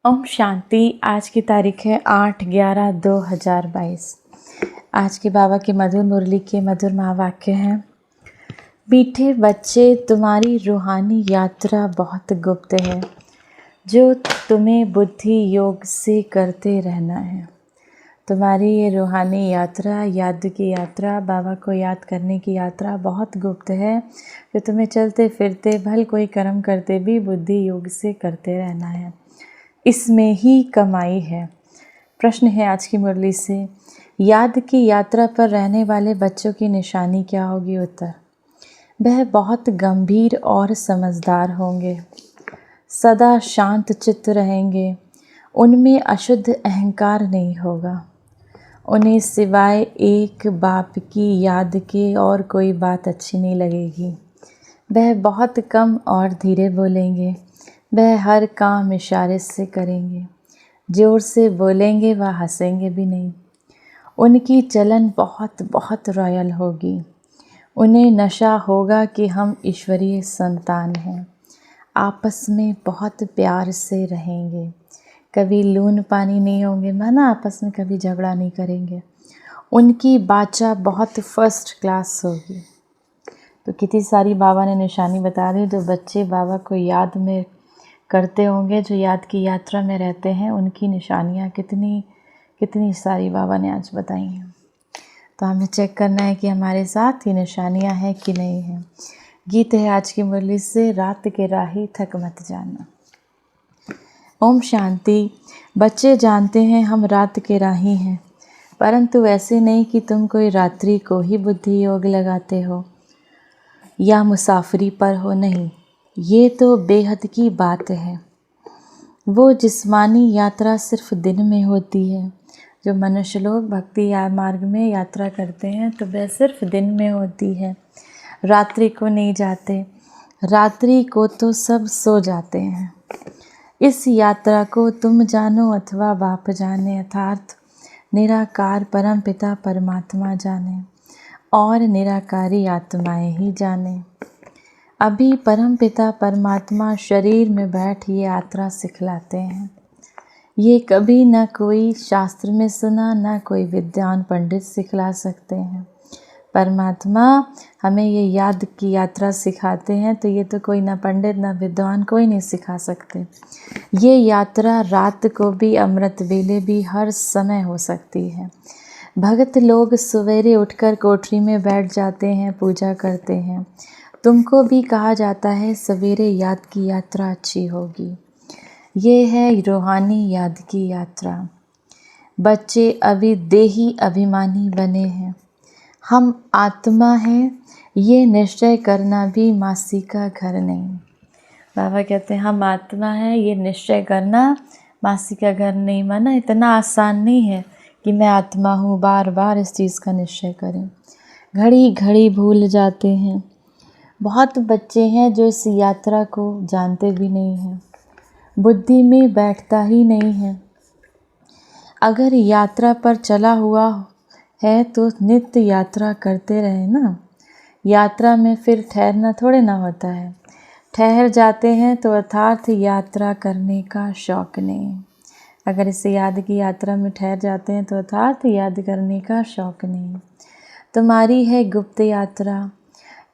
ओम शांति। आज की तारीख है 8/11/2022। आज के बाबा के मधुर मुरली के मधुर महावाक्य हैं। मीठे बच्चे, तुम्हारी रूहानी यात्रा बहुत गुप्त है जो तुम्हें बुद्धि योग से करते रहना है। तुम्हारी ये रूहानी यात्रा, याद की यात्रा, बाबा को याद करने की यात्रा बहुत गुप्त है जो तुम्हें चलते फिरते भल कोई कर्म करते भी बुद्धि योग से करते रहना है। इसमें ही कमाई है। प्रश्न है आज की मुरली से, याद की यात्रा पर रहने वाले बच्चों की निशानी क्या होगी? उत्तर, वह बहुत गंभीर और समझदार होंगे, सदा शांत चित्त रहेंगे, उनमें अशुद्ध अहंकार नहीं होगा, उन्हें सिवाय एक बाप की याद के और कोई बात अच्छी नहीं लगेगी। वह बहुत कम और धीरे बोलेंगे, वह हर काम इशारे से करेंगे, ज़ोर से बोलेंगे व हंसेंगे भी नहीं। उनकी चलन बहुत बहुत रॉयल होगी। उन्हें नशा होगा कि हम ईश्वरीय संतान हैं। आपस में बहुत प्यार से रहेंगे, कभी लून पानी नहीं होंगे, माना आपस में कभी झगड़ा नहीं करेंगे। उनकी बाचा बहुत फर्स्ट क्लास होगी। तो कितनी सारी बाबा ने निशानी बता दी। जो बच्चे बाबा को याद में करते होंगे, जो याद की यात्रा में रहते हैं, उनकी निशानियाँ कितनी सारी बाबा ने आज बताई हैं। तो हमें चेक करना है कि हमारे साथ ये निशानियाँ हैं कि नहीं हैं। गीत है आज की मुरली से, रात के राही थक मत जाना। ओम शांति। बच्चे जानते हैं हम रात के राही हैं, परंतु ऐसे नहीं कि तुम कोई रात्रि को ही बुद्धि योग लगाते हो या मुसाफरी पर हो। नहीं, ये तो बेहद की बात है। वो जिस्मानी यात्रा सिर्फ दिन में होती है। जो मनुष्य लोग भक्ति या मार्ग में यात्रा करते हैं तो वह सिर्फ दिन में होती है, रात्रि को नहीं जाते। रात्रि को तो सब सो जाते हैं। इस यात्रा को तुम जानो अथवा बाप जाने, अर्थात निराकार परम पिता परमात्मा जाने और निराकारी आत्माएं ही जाने। अभी परम पिता परमात्मा शरीर में बैठ ये यात्रा सिखलाते हैं। ये कभी न कोई शास्त्र में सुना, न कोई विद्वान पंडित सिखला सकते हैं। परमात्मा हमें ये याद की यात्रा सिखाते हैं, तो ये तो कोई न पंडित न विद्वान कोई नहीं सिखा सकते। ये यात्रा रात को भी, अमृत वेले भी, हर समय हो सकती है। भगत लोग सवेरे उठकर कोठरी में बैठ जाते हैं, पूजा करते हैं। तुमको भी कहा जाता है सवेरे याद की यात्रा अच्छी होगी। ये है रूहानी याद की यात्रा। बच्चे अभी देही अभिमानी बने हैं। हम आत्मा हैं, ये निश्चय करना भी मासी का घर नहीं। बाबा कहते हैं हम आत्मा हैं, ये निश्चय करना मासी का घर नहीं। माना इतना आसान नहीं है कि मैं आत्मा हूँ, बार बार इस चीज़ का निश्चय करें। घड़ी घड़ी भूल जाते हैं। बहुत बच्चे हैं जो इस यात्रा को जानते भी नहीं हैं, बुद्धि में बैठता ही नहीं है। अगर यात्रा पर चला हुआ है तो नित्य यात्रा करते रहे ना। यात्रा में फिर ठहरना थोड़े ना होता है। ठहर जाते हैं तो अर्थात यात्रा करने का शौक़ नहीं। अगर इस याद की यात्रा में ठहर जाते हैं तो अर्थात याद करने का शौक़ नहीं। तुम्हारी है गुप्त यात्रा,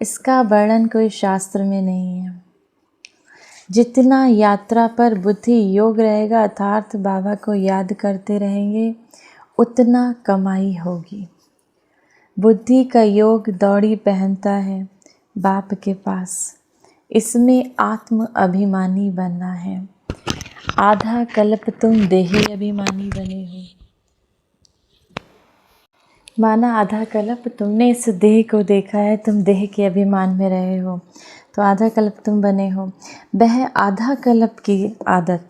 इसका वर्णन कोई शास्त्र में नहीं है। जितना यात्रा पर बुद्धि योग रहेगा, अर्थात बाबा को याद करते रहेंगे, उतना कमाई होगी। बुद्धि का योग दौड़ी पहनता है बाप के पास। इसमें आत्म अभिमानी बनना है। आधा कल्प तुम देही अभिमानी बने हो। माना आधा कल्प तुमने इस देह को देखा है, तुम देह के अभिमान में रहे हो, तो आधा कल्प तुम बने हो। वह आधा कल्प की आदत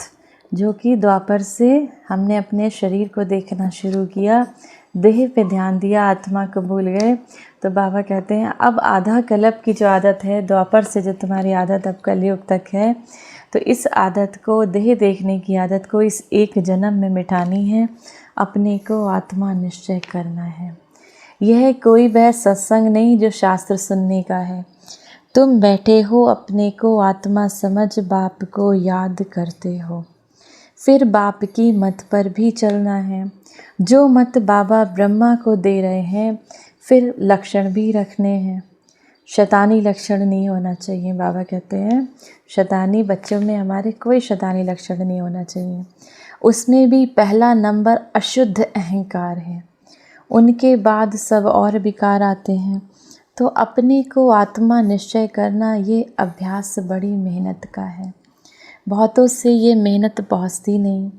जो कि द्वापर से हमने अपने शरीर को देखना शुरू किया, देह पे ध्यान दिया, आत्मा को भूल गए, तो बाबा कहते हैं अब आधा कल्प की जो आदत है, द्वापर से जो तुम्हारी आदत अब कलयुग तक है, तो इस आदत को, देह देखने की आदत को इस एक जन्म में मिटानी है। अपने को आत्मा निश्चय करना है। यह कोई वह सत्संग नहीं जो शास्त्र सुनने का है। तुम बैठे हो, अपने को आत्मा समझ बाप को याद करते हो। फिर बाप की मत पर भी चलना है। जो मत बाबा ब्रह्मा को दे रहे हैं, फिर लक्षण भी रखने हैं। शैतानी लक्षण नहीं होना चाहिए। बाबा कहते हैं शैतानी बच्चों में हमारे कोई शैतानी लक्षण नहीं होना चाहिए। उसमें भी पहला नंबर अशुद्ध अहंकार है, उनके बाद सब और विकार आते हैं। तो अपने को आत्मा निश्चय करना ये अभ्यास बड़ी मेहनत का है। बहुतों से ये मेहनत पहुँचती नहीं।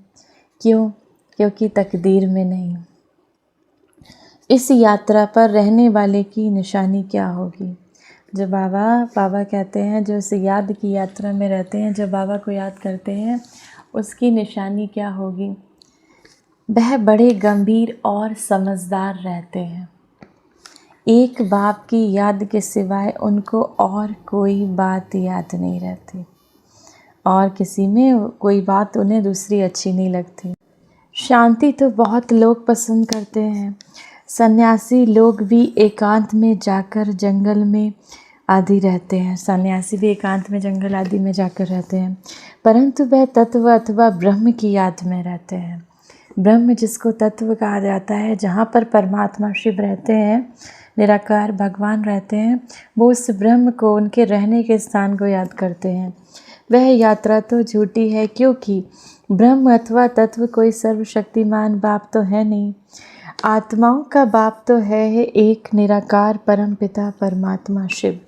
क्यों? क्योंकि तकदीर में नहीं। इस यात्रा पर रहने वाले की निशानी क्या होगी? जो बाबा कहते हैं, जो इस याद की यात्रा में रहते हैं, जो बाबा को याद करते हैं, उसकी निशानी क्या होगी? वह बड़े गंभीर और समझदार रहते हैं। एक बाप की याद के सिवाय उनको और कोई बात याद नहीं रहती, और किसी में कोई बात उन्हें दूसरी अच्छी नहीं लगती। शांति तो बहुत लोग पसंद करते हैं। सन्यासी लोग भी एकांत में जाकर जंगल में आदि रहते हैं। सन्यासी भी एकांत में जंगल आदि में जाकर रहते हैं, परंतु वह तत्व अथवा ब्रह्म की याद में रहते हैं। ब्रह्म जिसको तत्व कहा जाता है, जहाँ पर परमात्मा शिव रहते हैं, निराकार भगवान रहते हैं, वो उस ब्रह्म को, उनके रहने के स्थान को याद करते हैं। वह यात्रा तो झूठी है, क्योंकि ब्रह्म अथवा तत्व कोई सर्वशक्तिमान बाप तो है नहीं। आत्माओं का बाप तो है एक निराकार परम पिता परमात्मा शिव,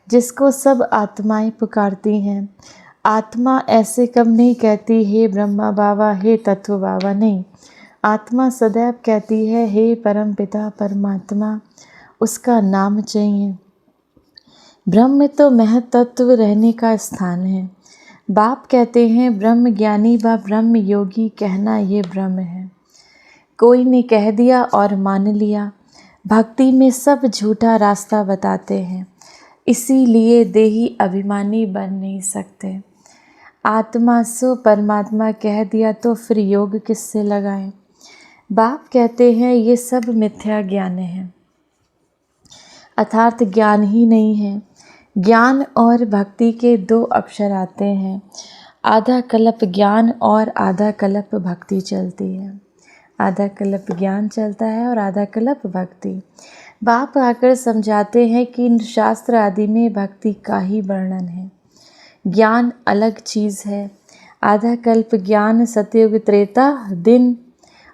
जिसको सब आत्माएं पुकारती हैं। आत्मा ऐसे कब नहीं कहती हे ब्रह्मा बाबा, हे तत्व बाबा, नहीं। आत्मा सदैव कहती है हे परम पिता परमात्मा, उसका नाम चाहिए। ब्रह्म तो महतत्व रहने का स्थान है। बाप कहते हैं ब्रह्म ज्ञानी व ब्रह्म योगी कहना ये ब्रह्म है। कोई ने कह दिया और मान लिया। भक्ति में सब झूठा रास्ता बताते हैं, इसीलिए देही अभिमानी बन नहीं सकते। आत्मा सो परमात्मा कह दिया तो फिर योग किससे लगाएं? बाप कहते हैं ये सब मिथ्या ज्ञान है, अर्थात ज्ञान ही नहीं है। ज्ञान और भक्ति के दो अक्षर आते हैं, आधा कल्प ज्ञान और आधा कल्प भक्ति चलती है। आधा कल्प ज्ञान चलता है और आधा कल्प भक्ति। बाप आकर समझाते हैं कि इन शास्त्र आदि में भक्ति का ही वर्णन है, ज्ञान अलग चीज़ है। आधा कल्प ज्ञान सतयुग त्रेता दिन,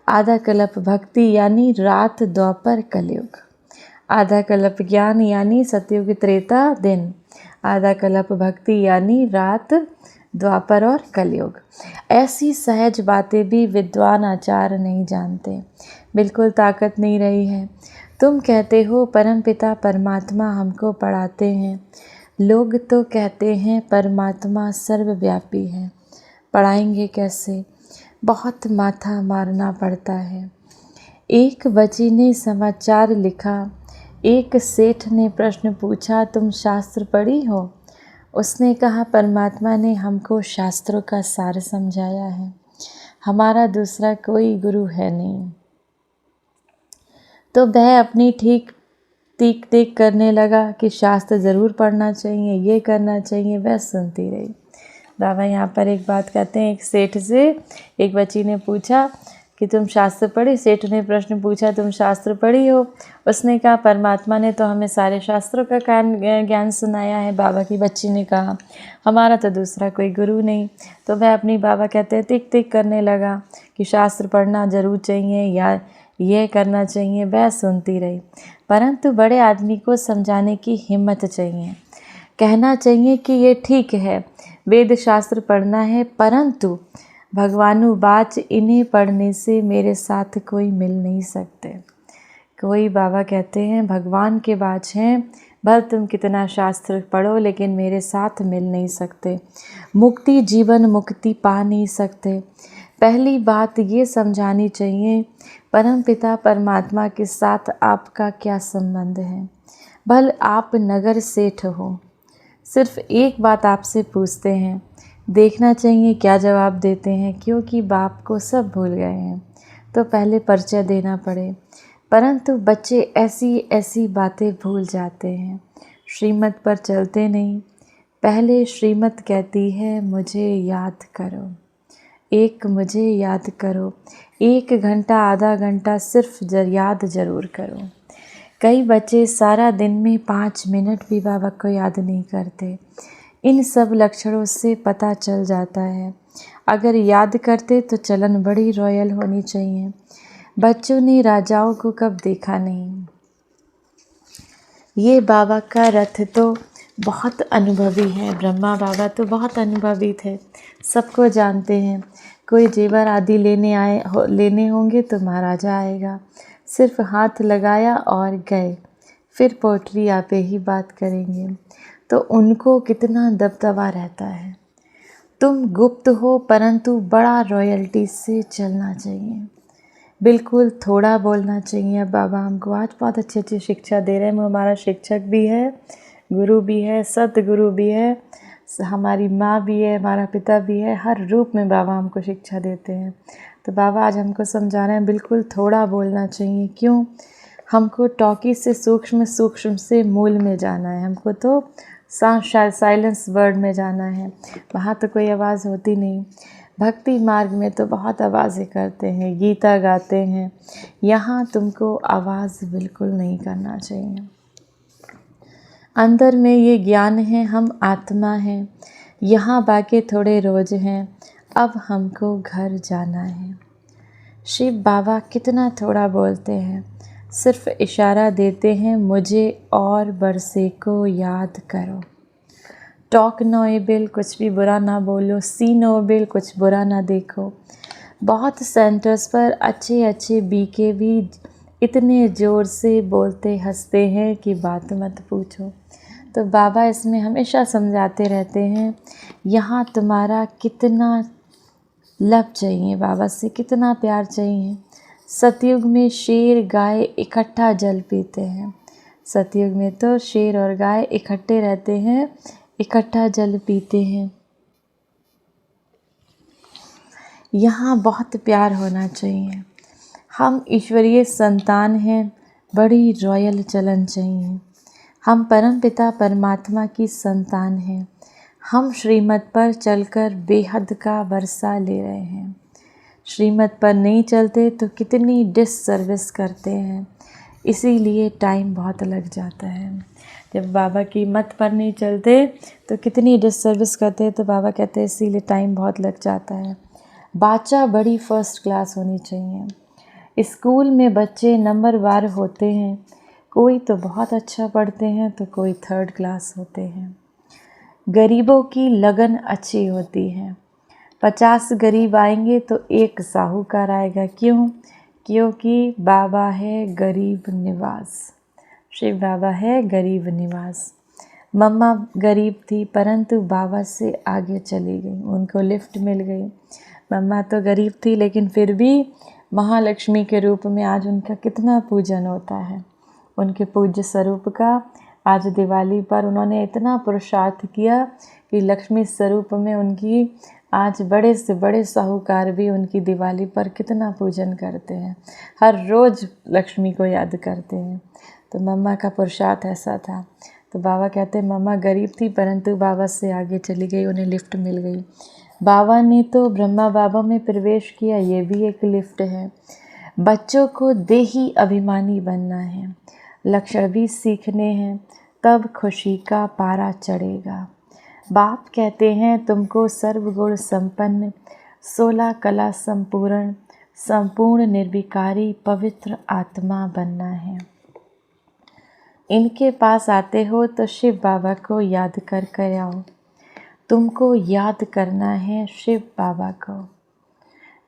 आधा कल्प भक्ति यानी रात द्वापर कलयुग। आधा कल्प ज्ञान यानी सतयुग त्रेता दिन, आधा कल्प भक्ति यानी रात द्वापर और कलयुग। ऐसी सहज बातें भी विद्वान आचार्य नहीं जानते, बिल्कुल ताकत नहीं रही है। तुम कहते हो परमपिता परमात्मा हमको पढ़ाते हैं। लोग तो कहते हैं परमात्मा सर्वव्यापी है, पढ़ाएंगे कैसे? बहुत माथा मारना पड़ता है। एक बच्ची ने समाचार लिखा। एक सेठ ने प्रश्न पूछा, तुम शास्त्र पढ़ी हो? उसने कहा परमात्मा ने हमको शास्त्रों का सार समझाया है, हमारा दूसरा कोई गुरु है नहीं। तो वह अपनी ठीक तीक करने लगा कि शास्त्र ज़रूर पढ़ना चाहिए, ये करना चाहिए। वह सुनती रही। बाबा यहाँ पर एक बात कहते हैं, एक सेठ से एक बच्ची ने पूछा कि तुम शास्त्र पढ़ी? सेठ ने प्रश्न पूछा तुम शास्त्र पढ़ी हो? उसने कहा परमात्मा ने तो हमें सारे शास्त्रों का ज्ञान सुनाया है। बाबा की बच्ची ने कहा हमारा तो दूसरा कोई गुरु नहीं। तो वह अपनी, बाबा कहते हैं, तिक करने लगा कि शास्त्र पढ़ना ज़रूर चाहिए या ये करना चाहिए। वह सुनती रही, परंतु बड़े आदमी को समझाने की हिम्मत चाहिए, कहना चाहिए कि ये ठीक है, वेद शास्त्र पढ़ना है, परंतु भगवानुवाच इन्हें पढ़ने से मेरे साथ कोई मिल नहीं सकते। कोई, बाबा कहते हैं, भगवान के वाच हैं, भले तुम कितना शास्त्र पढ़ो लेकिन मेरे साथ मिल नहीं सकते, मुक्ति जीवन मुक्ति पा नहीं सकते। पहली बात ये समझानी चाहिए परम पिता परमात्मा के साथ आपका क्या संबंध है। भले आप नगर सेठ हो, सिर्फ एक बात आपसे पूछते हैं, देखना चाहिए क्या जवाब देते हैं, क्योंकि बाप को सब भूल गए हैं तो पहले परिचय देना पड़े। परंतु बच्चे ऐसी ऐसी बातें भूल जाते हैं, श्रीमत पर चलते नहीं। पहले श्रीमत कहती है मुझे याद करो, एक मुझे याद करो, 1 घंटा आधा घंटा सिर्फ याद ज़रूर करो। कई बच्चे सारा दिन में 5 मिनट भी बाबा को याद नहीं करते। इन सब लक्षणों से पता चल जाता है। अगर याद करते तो चलन बड़ी रॉयल होनी चाहिए। बच्चों ने राजाओं को कब देखा नहीं। ये बाबा का रथ तो बहुत अनुभवी है। ब्रह्मा बाबा तो बहुत अनुभवी थे, सबको जानते हैं। कोई जेवर आदि लेने होंगे तो महाराजा आएगा, सिर्फ हाथ लगाया और गए, फिर पोटली आपे ही बात करेंगे। तो उनको कितना दबदबा रहता है। तुम गुप्त हो परंतु बड़ा रॉयल्टी से चलना चाहिए, बिल्कुल थोड़ा बोलना चाहिए। बाबा हमको आज बहुत अच्छी अच्छी शिक्षा दे रहे हैं। वो हमारा शिक्षक भी है, गुरु भी है, सतगुरु भी है, हमारी माँ भी है, हमारा पिता भी है। हर रूप में बाबा हमको शिक्षा देते हैं। तो बाबा आज हमको समझा रहे हैं बिल्कुल थोड़ा बोलना चाहिए। क्यों? हमको टॉकी से सूक्ष्म, सूक्ष्म से मूल में जाना है। हमको तो साइलेंस वर्ड में जाना है, वहाँ तो कोई आवाज़ होती नहीं। भक्ति मार्ग में तो बहुत आवाज़ें करते हैं, गीता गाते हैं। यहाँ तुमको आवाज़ बिल्कुल नहीं करना चाहिए। अंदर में ये ज्ञान है, हम आत्मा हैं। यहाँ बाकी थोड़े रोज हैं, अब हमको घर जाना है। शिव बाबा कितना थोड़ा बोलते हैं, सिर्फ इशारा देते हैं, मुझे और बरसे को याद करो। टॉक नोएबल, कुछ भी बुरा ना बोलो। सी नोएबल, कुछ बुरा ना देखो। बहुत सेंटर्स पर अच्छे अच्छे बीके भी इतने ज़ोर से बोलते हंसते हैं कि बात मत पूछो। तो बाबा इसमें हमेशा समझाते रहते हैं, यहाँ तुम्हारा कितना लब चाहिए, बाबा से कितना प्यार चाहिए। सतयुग में शेर गाय इकट्ठा जल पीते हैं। सतयुग में तो शेर और गाय इकट्ठे रहते हैं, इकट्ठा जल पीते हैं। यहाँ बहुत प्यार होना चाहिए। हम ईश्वरीय संतान हैं, बड़ी रॉयल चलन चाहिए। हम परमपिता परमात्मा की संतान हैं। हम श्रीमत पर चलकर बेहद का वर्षा ले रहे हैं। श्रीमत पर नहीं चलते तो कितनी डिससर्विस करते हैं, इसीलिए टाइम बहुत लग जाता है। जब बाबा की मत पर नहीं चलते तो कितनी डिससर्विस करते हैं, तो बाबा कहते हैं इसीलिए टाइम बहुत लग जाता है। बाचा बड़ी फर्स्ट क्लास होनी चाहिए। स्कूल में बच्चे नंबरवार होते हैं, कोई तो बहुत अच्छा पढ़ते हैं तो कोई 3rd क्लास होते हैं। गरीबों की लगन अच्छी होती है। 50 गरीब आएंगे तो 1 साहूकार आएगा। क्यों? क्योंकि बाबा है गरीब निवास। शिव बाबा है गरीब निवास। मम्मा गरीब थी परंतु बाबा से आगे चली गई, उनको लिफ्ट मिल गई। मम्मा तो गरीब थी लेकिन फिर भी महालक्ष्मी के रूप में आज उनका कितना पूजन होता है। उनके पूज्य स्वरूप का आज दिवाली पर उन्होंने इतना पुरुषार्थ किया कि लक्ष्मी स्वरूप में उनकी आज बड़े से बड़े साहूकार भी उनकी दिवाली पर कितना पूजन करते हैं, हर रोज़ लक्ष्मी को याद करते हैं। तो मम्मा का पुरुषार्थ ऐसा था। तो बाबा कहते हैं मम्मा गरीब थी परंतु बाबा से आगे चली गई, उन्हें लिफ्ट मिल गई। बाबा ने तो ब्रह्मा बाबा में प्रवेश किया, ये भी एक लिफ्ट है। बच्चों को देही अभिमानी बनना है, लक्षण भी सीखने हैं, तब खुशी का पारा चढ़ेगा। बाप कहते हैं तुमको सर्वगुण संपन्न, 16 कला संपूर्ण, संपूर्ण निर्विकारी पवित्र आत्मा बनना है। इनके पास आते हो तो शिव बाबा को याद कर आओ। तुमको याद करना है शिव बाबा को।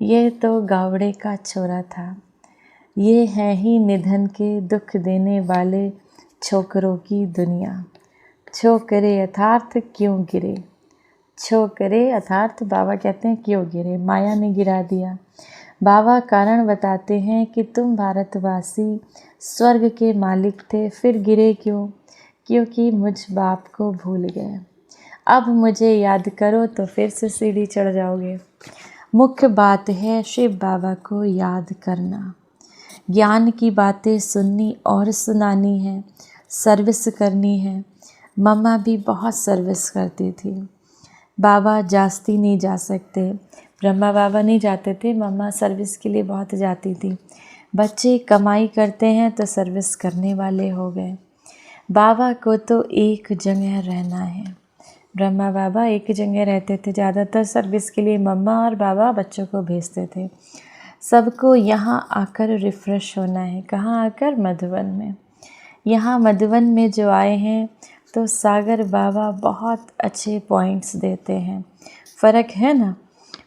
ये तो गावड़े का छोरा था, ये है ही निधन के दुख देने वाले छोकरों की दुनिया। छोकरे यथार्थ क्यों गिरे, छोकरे अर्थात बाबा कहते हैं क्यों गिरे, माया ने गिरा दिया। बाबा कारण बताते हैं कि तुम भारतवासी स्वर्ग के मालिक थे, फिर गिरे क्यों? क्योंकि मुझ बाप को भूल गए। अब मुझे याद करो तो फिर से सीढ़ी चढ़ जाओगे। मुख्य बात है शिव बाबा को याद करना, ज्ञान की बातें सुननी और सुनानी है, सर्विस करनी है। मम्मा भी बहुत सर्विस करती थी। बाबा जास्ती नहीं जा सकते, ब्रह्मा बाबा नहीं जाते थे, मम्मा सर्विस के लिए बहुत जाती थी। बच्चे कमाई करते हैं तो सर्विस करने वाले हो गए। बाबा को तो एक जगह रहना है। ब्रह्मा बाबा एक जगह रहते थे, ज़्यादातर सर्विस के लिए मम्मा और बाबा बच्चों को भेजते थे। सबको यहाँ आकर रिफ़्रेश होना है। कहाँ आकर? मधुवन में। यहाँ मधुवन में जो आए हैं तो सागर बाबा बहुत अच्छे पॉइंट्स देते हैं। फ़र्क है ना,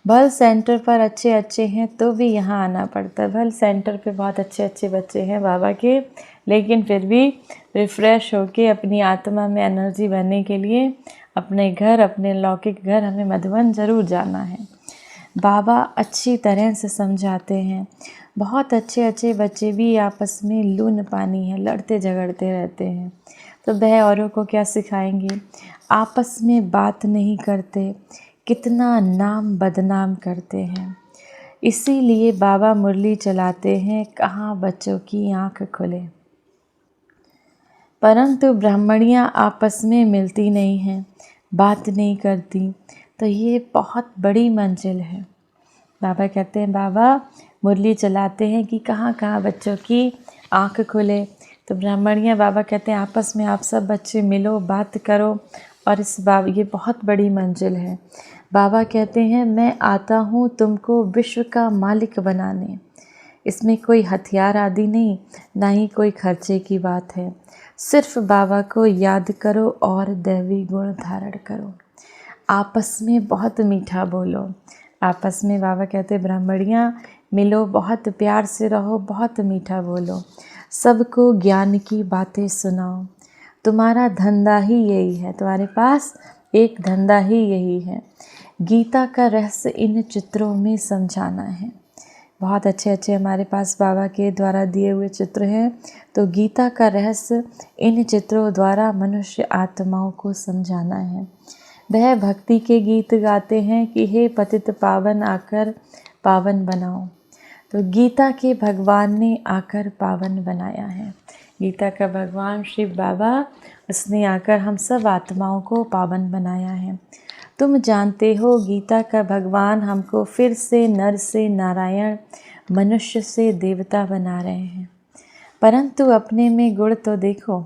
भल सेंटर पर अच्छे अच्छे हैं तो भी यहाँ आना पड़ता है। भल सेंटर पे बहुत अच्छे अच्छे बच्चे हैं बाबा के, लेकिन फिर भी रिफ़्रेश होके अपनी आत्मा में एनर्जी भरने के लिए अपने घर, अपने लौकिक घर हमें मधुवन ज़रूर जाना है। बाबा अच्छी तरह से समझाते हैं। बहुत अच्छे अच्छे बच्चे भी आपस में लून पानी है, लड़ते झगड़ते रहते हैं, तो वह औरों को क्या सिखाएंगे? आपस में बात नहीं करते, कितना नाम बदनाम करते हैं। इसीलिए बाबा मुरली चलाते हैं, कहाँ बच्चों की आँख खुले। परंतु ब्राह्मणियाँ आपस में मिलती नहीं हैं, बात नहीं करती, तो ये बहुत बड़ी मंजिल है। बाबा कहते हैं, बाबा मुरली चलाते हैं कि कहाँ कहाँ बच्चों की आँख खुले। तो ब्राह्मणियाँ बाबा कहते हैं आपस में आप सब बच्चे मिलो, बात करो, और ये बहुत बड़ी मंजिल है। बाबा कहते हैं, मैं आता हूँ तुमको विश्व का मालिक बनाने। इसमें कोई हथियार आदि नहीं, ना ही कोई खर्चे की बात है। सिर्फ बाबा को याद करो और दैवी गुण धारण करो। आपस में बहुत मीठा बोलो। आपस में बाबा कहते ब्राह्मणियाँ मिलो, बहुत प्यार से रहो, बहुत मीठा बोलो, सबको ज्ञान की बातें सुनाओ। तुम्हारा धंधा ही यही है, तुम्हारे पास एक धंधा ही यही है। गीता का रहस्य इन चित्रों में समझाना है। बहुत अच्छे अच्छे हमारे पास बाबा के द्वारा दिए हुए चित्र हैं, तो गीता का रहस्य इन चित्रों द्वारा मनुष्य आत्माओं को समझाना है। वह भक्ति के गीत गाते हैं कि हे पतित पावन आकर पावन बनाओ। तो गीता के भगवान ने आकर पावन बनाया है। गीता का भगवान शिव बाबा, उसने आकर हम सब आत्माओं को पावन बनाया है। तुम जानते हो गीता का भगवान हमको फिर से नर से नारायण, मनुष्य से देवता बना रहे हैं। परंतु अपने में गुण तो देखो।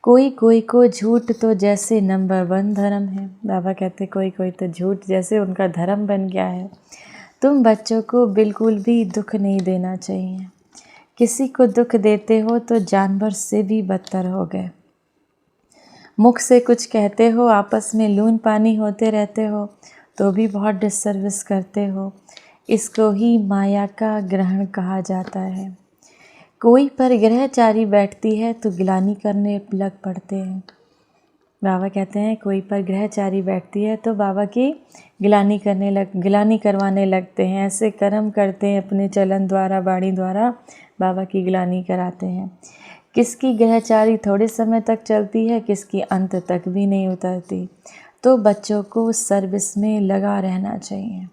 कोई कोई को झूठ तो जैसे नंबर 1 धर्म है। बाबा कहते कोई कोई तो झूठ जैसे उनका धर्म बन गया है। तुम बच्चों को बिल्कुल भी दुख नहीं देना चाहिए। किसी को दुख देते हो तो जानवर से भी बदतर हो गए। मुख से कुछ कहते हो, आपस में लून पानी होते रहते हो, तो भी बहुत डिससर्विस करते हो। इसको ही माया का ग्रहण कहा जाता है। कोई पर ग्रहचारी बैठती है तो गिलानी करने लग पड़ते हैं। बाबा कहते हैं कोई पर ग्रहचारी बैठती है तो बाबा की गिलानी करवाने लगते हैं। ऐसे कर्म करते हैं अपने चलन द्वारा, वाणी द्वारा बाबा की गिलानी कराते हैं। किसकी ग्रहचारी थोड़े समय तक चलती है, किसकी अंत तक भी नहीं उतरती। तो बच्चों को सर्विस में लगा रहना चाहिए।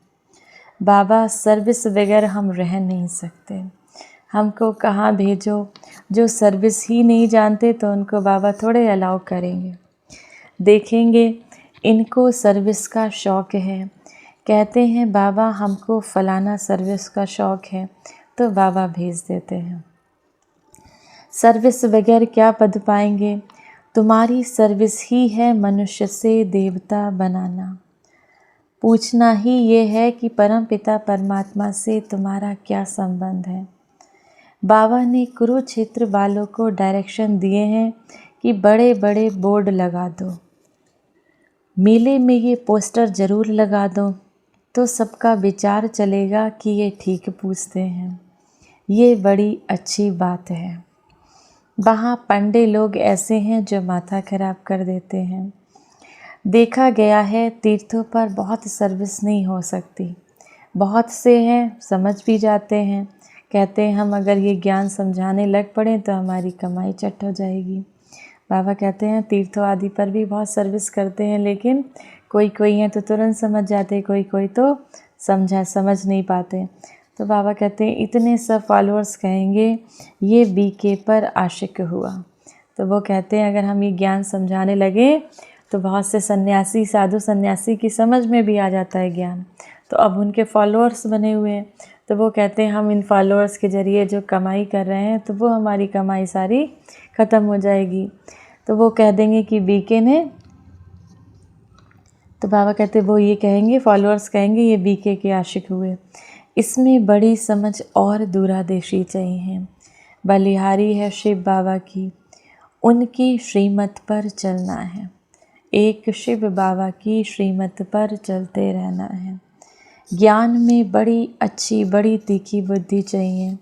बाबा सर्विस बगैर हम रह नहीं सकते। हमको कहाँ भेजो, जो सर्विस ही नहीं जानते तो उनको बाबा थोड़े अलाउ करेंगे। देखेंगे इनको सर्विस का शौक़ है, कहते हैं बाबा हमको फ़लाना सर्विस का शौक़ है, तो बाबा भेज देते हैं। सर्विस बगैर क्या पद पाएंगे। तुम्हारी सर्विस ही है मनुष्य से देवता बनाना। पूछना ही ये है कि परम पिता परमात्मा से तुम्हारा क्या संबंध है। बाबा ने कुरुक्षेत्र वालों को डायरेक्शन दिए हैं कि बड़े बड़े बोर्ड लगा दो, मेले में ये पोस्टर ज़रूर लगा दो, तो सबका विचार चलेगा कि ये ठीक पूछते हैं। ये बड़ी अच्छी बात है। वहाँ पंडे लोग ऐसे हैं जो माथा खराब कर देते हैं। देखा गया है तीर्थों पर बहुत सर्विस नहीं हो सकती। बहुत से हैं समझ भी जाते हैं, कहते हैं हम अगर ये ज्ञान समझाने लग पड़े तो हमारी कमाई चट हो जाएगी। बाबा कहते हैं तीर्थों आदि पर भी बहुत सर्विस करते हैं, लेकिन कोई कोई हैं तो तुरंत समझ जाते, कोई कोई तो समझ नहीं पाते। तो बाबा कहते हैं इतने सब फॉलोअर्स कहेंगे ये बीके पर आशिक हुआ। तो वो कहते हैं अगर हम ये ज्ञान समझाने लगे तो बहुत से सन्यासी, साधु सन्यासी की समझ में भी आ जाता है ज्ञान, तो अब उनके फॉलोअर्स बने हुए हैं। तो वो कहते हैं हम इन फॉलोअर्स के ज़रिए जो कमाई कर रहे हैं तो वो हमारी कमाई सारी ख़त्म हो जाएगी। तो वो कह देंगे कि बीके ने, तो बाबा कहते वो ये कहेंगे, फॉलोअर्स कहेंगे ये बीके के आशिक हुए। इसमें बड़ी समझ और दूरदर्शी चाहिए। बलिहारी है शिव बाबा की, उनकी श्रीमत पर चलना है। एक शिव बाबा की श्रीमत पर चलते रहना है। ज्ञान में बड़ी अच्छी बड़ी तीखी बुद्धि चाहिए।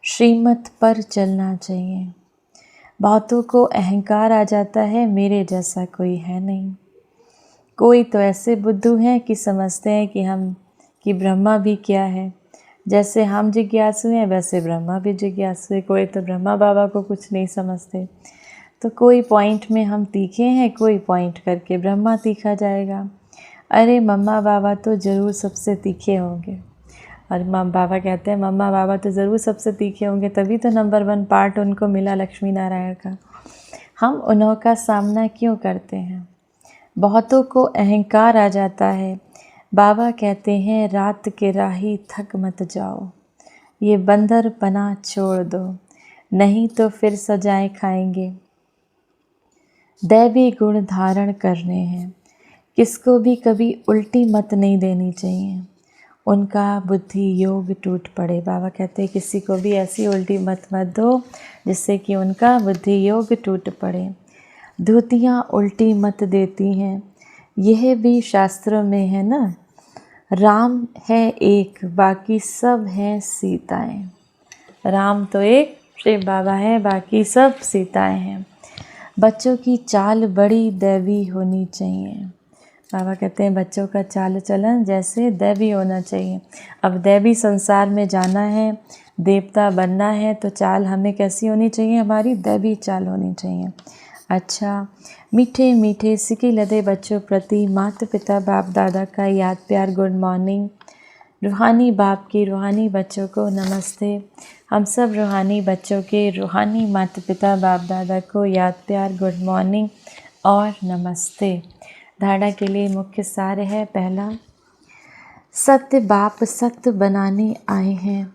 श्रीमत पर चलना चाहिए। बहुतों को अहंकार आ जाता है, मेरे जैसा कोई है नहीं। कोई तो ऐसे बुद्धू हैं कि समझते हैं कि ब्रह्मा भी क्या है, जैसे हम जिज्ञासु हैं वैसे ब्रह्मा भी जिज्ञासु है। कोई तो ब्रह्मा बाबा को कुछ नहीं समझते। तो कोई पॉइंट में हम तीखे हैं, कोई पॉइंट करके ब्रह्मा तीखा जाएगा। अरे मम्मा बाबा तो ज़रूर सबसे तीखे होंगे। और बाबा कहते हैं मम्मा बाबा तो ज़रूर सबसे तीखे होंगे, तभी तो नंबर 1 पार्ट उनको मिला लक्ष्मी नारायण का। हम उन्हों का सामना क्यों करते हैं? बहुतों को अहंकार आ जाता है। बाबा कहते हैं रात के राही थक मत जाओ, ये बंदर पना छोड़ दो, नहीं तो फिर सजाएं खाएंगे। दैवी गुण धारण करने हैं। किसको भी कभी उल्टी मत नहीं देनी चाहिए, उनका बुद्धि योग टूट पड़े। बाबा कहते हैं किसी को भी ऐसी उल्टी मत दो जिससे कि उनका बुद्धि योग टूट पड़े। धूतियाँ उल्टी मत देती हैं, यह भी शास्त्रों में है ना। राम है एक, बाकी सब हैं सीताएं। राम तो एक शिव बाबा है, बाकी सब सीताएं हैं। बच्चों की चाल बड़ी दैवी होनी चाहिए। बाबा कहते हैं बच्चों का चाल चलन जैसे दैवी होना चाहिए। अब दैवी संसार में जाना है, देवता बनना है, तो चाल हमें कैसी होनी चाहिए? हमारी दैवी चाल होनी चाहिए। अच्छा, मीठे मीठे सिके लदे बच्चों प्रति माता पिता बाप दादा का याद प्यार गुड मॉर्निंग। रूहानी बाप की रूहानी बच्चों को नमस्ते। हम सब रूहानी बच्चों के रूहानी माता पिता बाप दादा को याद प्यार गुड मॉर्निंग और नमस्ते। धारणा के लिए मुख्य सार है, पहला, सत्य बाप सत्य बनाने आए हैं,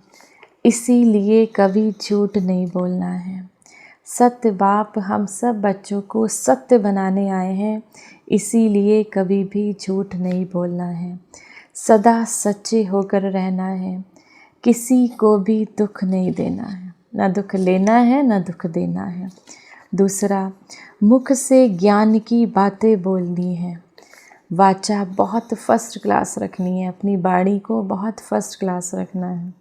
इसीलिए कभी झूठ नहीं बोलना है। सत्य बाप हम सब बच्चों को सत्य बनाने आए हैं, इसीलिए कभी भी झूठ नहीं बोलना है। सदा सच्चे होकर रहना है, किसी को भी दुख नहीं देना है, ना दुख लेना है ना दुख देना है। दूसरा, मुख से ज्ञान की बातें बोलनी है। वाचा बहुत फर्स्ट क्लास रखनी है, अपनी वाणी को बहुत फर्स्ट क्लास रखना है।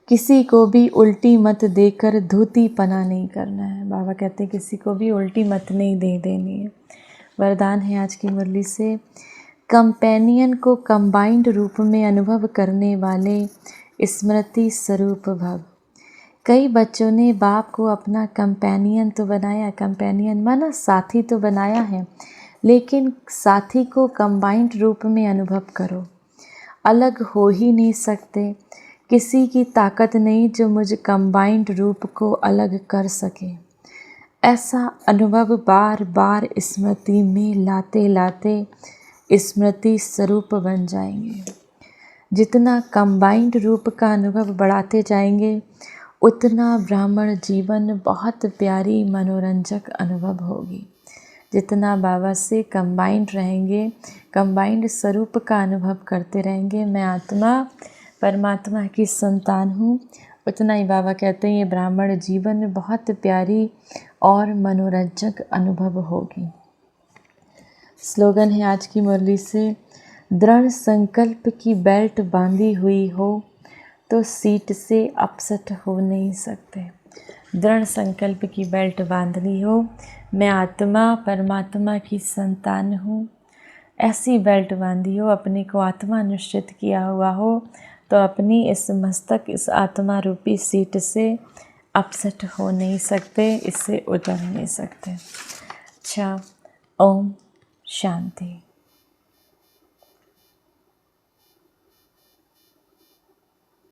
किसी को भी उल्टी मत देकर धूती पना नहीं करना है। बाबा कहते हैं किसी को भी उल्टी मत नहीं दे देनी है। वरदान है आज की मुरली से, कंपेनियन को कंबाइंड रूप में अनुभव करने वाले स्मृति स्वरूप भव। कई बच्चों ने बाप को अपना कंपेनियन तो बनाया, कंपेनियन माना साथी तो बनाया है, लेकिन साथी को कंबाइंड रूप में अनुभव करो। अलग हो ही नहीं सकते, किसी की ताकत नहीं जो मुझे कंबाइंड रूप को अलग कर सके। ऐसा अनुभव बार बार स्मृति में लाते लाते स्मृति स्वरूप बन जाएंगे। जितना कंबाइंड रूप का अनुभव बढ़ाते जाएंगे, उतना ब्राह्मण जीवन बहुत प्यारी मनोरंजक अनुभव होगी। जितना बाबा से कंबाइंड रहेंगे, कंबाइंड स्वरूप का अनुभव करते रहेंगे, मैं आत्मा परमात्मा की संतान हूँ, उतना ही बाबा कहते हैं ये ब्राह्मण जीवन बहुत प्यारी और मनोरंजक अनुभव होगी। स्लोगन है आज की मुरली से, दृढ़ संकल्प की बेल्ट बांधी हुई हो तो सीट से अपसेट हो नहीं सकते। दृढ़ संकल्प की बेल्ट बांधनी हो, मैं आत्मा परमात्मा की संतान हूँ, ऐसी बेल्ट बांधी हो, अपने को आत्मा निश्चित किया हुआ हो, तो अपनी इस मस्तक इस आत्मा रूपी सीट से अपसेट हो नहीं सकते, इससे उतर नहीं सकते। अच्छा, ओम शांति।